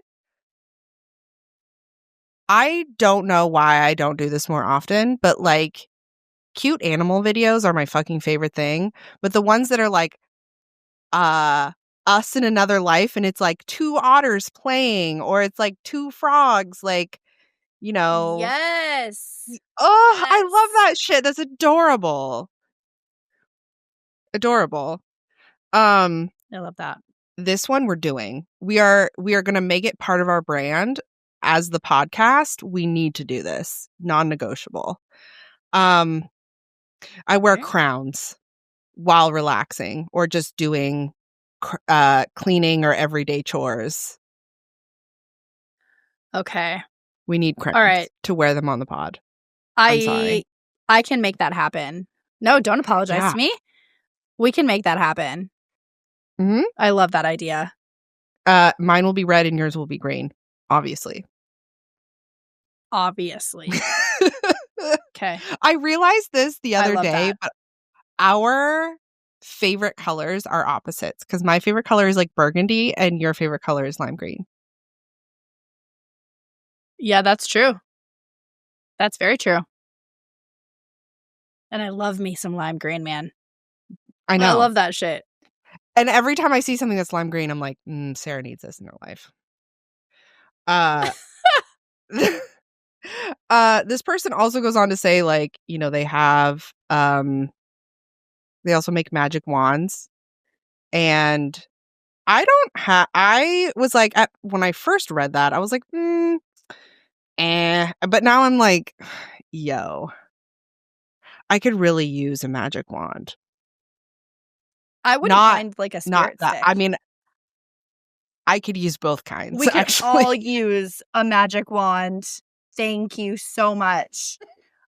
don't know why I don't do this more often, but like cute animal videos are my fucking favorite thing. But the ones that are like us in another life, and it's like two otters playing, or it's like two frogs, like you know. Yes. Oh, Yes. I love that shit. That's adorable. Adorable. I love that. This one we're doing. We are going to make it part of our brand as the podcast. We need to do this. Non-negotiable. I wear crowns while relaxing or just doing cleaning or everyday chores. Okay. We need crowns All right. to wear them on the pod. I'm sorry. I can make that happen. No, don't apologize to me. We can make that happen. Mm-hmm. I love that idea. Mine will be red and yours will be green, obviously. Obviously. Okay. I realized this the other day, that. but our favorite colors are opposites because my favorite color is like burgundy and your favorite color is lime green. Yeah, that's true. That's very true. And I love me some lime green, man. I know. I love that shit. And every time I see something that's lime green, I'm like, Sarah needs this in her life. This person also goes on to say, like, you know, they have they also make magic wands. And I was like, when I first read that, I was like, but now I'm like, yo, I could really use a magic wand. I wouldn't mind like a spirit stick. I mean, I could use both kinds. We could all use a magic wand. Thank you so much.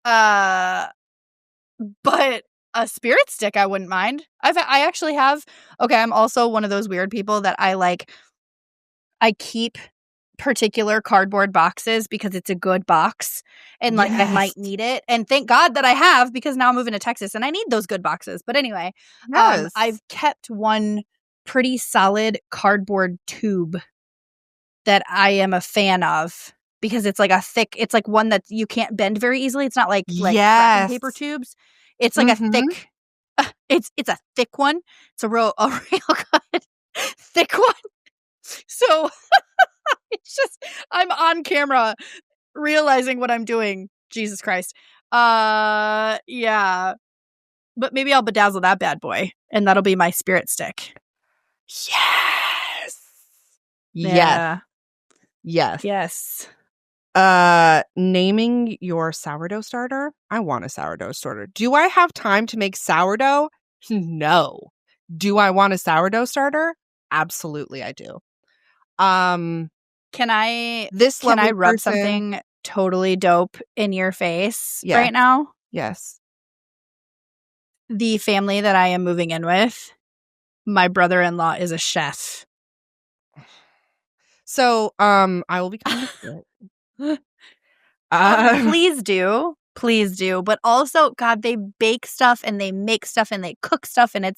But a spirit stick, I wouldn't mind. I actually have. Okay, I'm also one of those weird people that I keep particular cardboard boxes because it's a good box and like I might need it. And thank God that I have, because now I'm moving to Texas and I need those good boxes. But anyway, I've kept one pretty solid cardboard tube that I am a fan of because it's like it's like one that you can't bend very easily. It's not like wrapping paper tubes. It's like a thick, it's a thick one. It's a real good thick one. So it's just, I'm on camera realizing what I'm doing. Jesus Christ. Yeah. But maybe I'll bedazzle that bad boy and that'll be my spirit stick. Yes. Yeah. Yes. Yes. Naming your sourdough starter. I want a sourdough starter. Do I have time to make sourdough? No. Do I want a sourdough starter? Absolutely, I do. Can I rub something totally dope in your face right now? Yes. The family that I am moving in with, my brother-in-law is a chef. So, I will be coming to it. Please do. Please do. But also, God, they bake stuff and they make stuff and they cook stuff and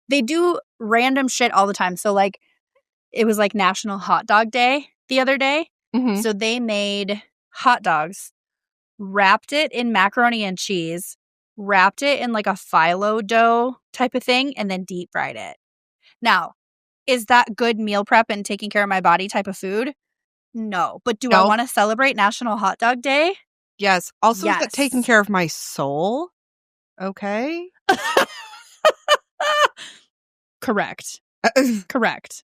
they do random shit all the time. So like, it was like National Hot Dog Day the other day. Mm-hmm. So they made hot dogs, wrapped it in macaroni and cheese, wrapped it in like a phyllo dough type of thing, and then deep fried it. Now, is that good meal prep and taking care of my body type of food? No. But do I want to celebrate National Hot Dog Day? Yes. Also, is that taking care of my soul? Okay. Correct. Correct.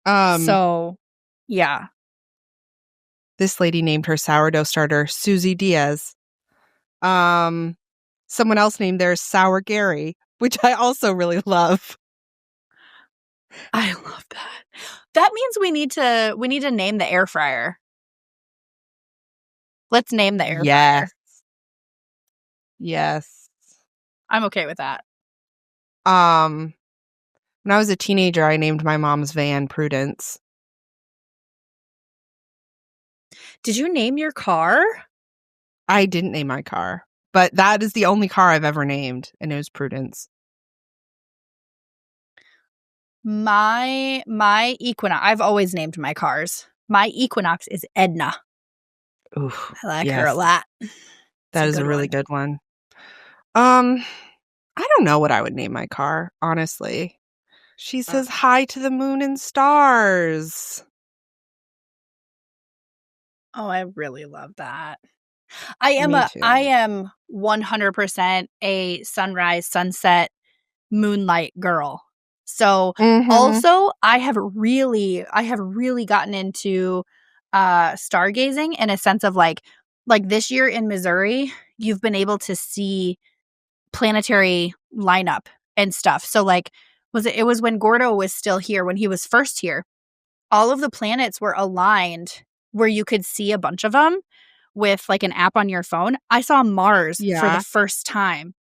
So, yeah. This lady named her sourdough starter Susie Diaz. Someone else named theirs Sour Gary, which I also really love. I love that. That means we need to name the air fryer. Let's name the air fryer. Yes. I'm okay with that. When I was a teenager, I named my mom's van Prudence. Did you name your car? I didn't name my car, but that is the only car I've ever named, and it was Prudence. My Equinox. I've always named my cars. My Equinox is Edna. Oof, I like her a lot. That is a really good one. I don't know what I would name my car, honestly. She says hi to the moon and stars. Oh, I really love that. Me I too. am 100% a sunrise, sunset, moonlight girl. So Mhm. also I have really gotten into stargazing in a sense of like this year in Missouri, you've been able to see planetary lineup and stuff. So like it was when Gordo was still here, when he was first here, all of the planets were aligned where you could see a bunch of them with like an app on your phone. I saw Mars for the Yeah. first time.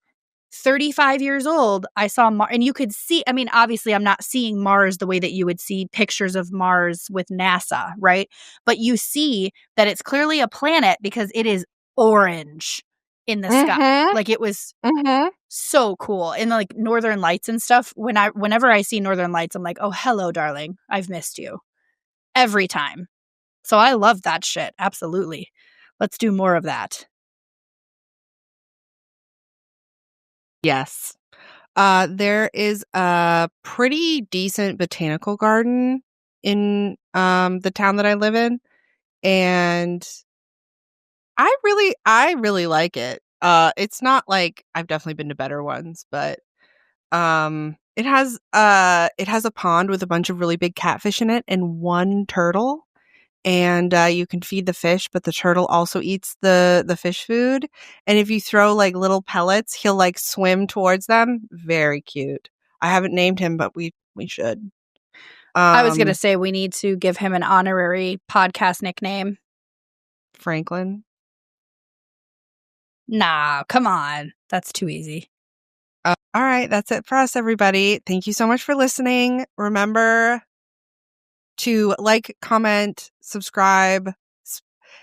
35 years old, I saw Mars, and you could see, I mean, obviously, I'm not seeing Mars the way that you would see pictures of Mars with NASA, right? But you see that it's clearly a planet because it is orange in the sky. Mhm. Like, it was Mhm. so cool. And like Northern Lights and stuff, whenever I see Northern Lights, I'm like, oh, hello, darling. I've missed you. Every time. So I love that shit. Absolutely. Let's do more of that. Yes. There is a pretty decent botanical garden in the town that I live in, and I really like it. It's not like I've definitely been to better ones, but it has a pond with a bunch of really big catfish in it and one turtle. And you can feed the fish, but the turtle also eats the fish food. And if you throw like little pellets, he'll like swim towards them. Very cute. I haven't named him, but we should. I was going to Um, say we need to give him an honorary podcast nickname. Franklin. Nah, come on. That's too easy. All right, that's it for us, everybody. Thank you so much for listening. Remember to like, comment, subscribe,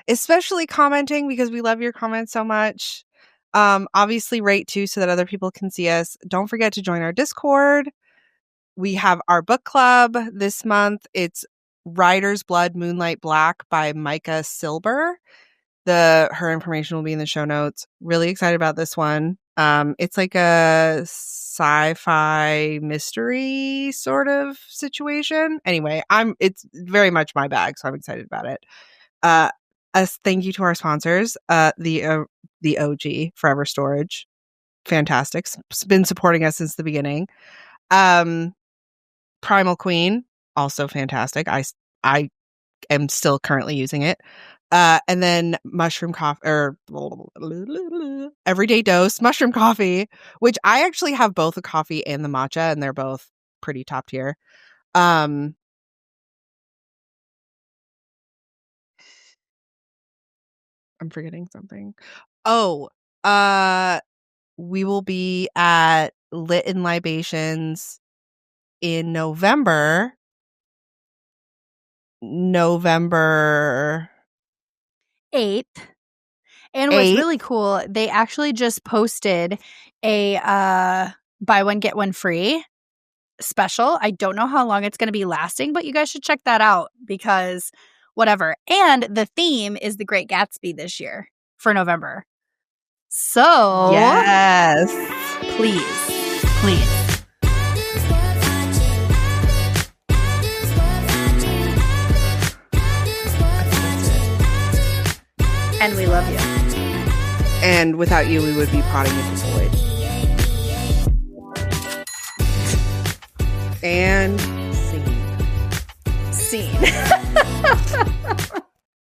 especially commenting because we love your comments so much. Obviously rate too so that other people can see us. Don't forget to join our Discord. We have our book club this month. It's Rider's Blood, Moonlight Black by Micah Silber. Her information will be in the show notes. Really excited about this one. It's like a sci-fi mystery sort of situation. Anyway, it's very much my bag, so I'm excited about it. A thank you to our sponsors, the OG Forever Storage, fantastic, been supporting us since the beginning. Primal Queen, also fantastic. I am still currently using it. And then mushroom coffee or everyday dose mushroom coffee, which I actually have both the coffee and the matcha, and they're both pretty top tier. I'm forgetting something. Oh, we will be at Lit and Libations in November. November 8th. And what's 8th. really cool, they actually just posted a buy one get one free special. I don't know how long it's going to be lasting, but you guys should check that out because whatever. And the theme is The Great Gatsby this year for November. So, Yes. please. And we love you. And without you, we would be prodding into the void. And scene. Scene.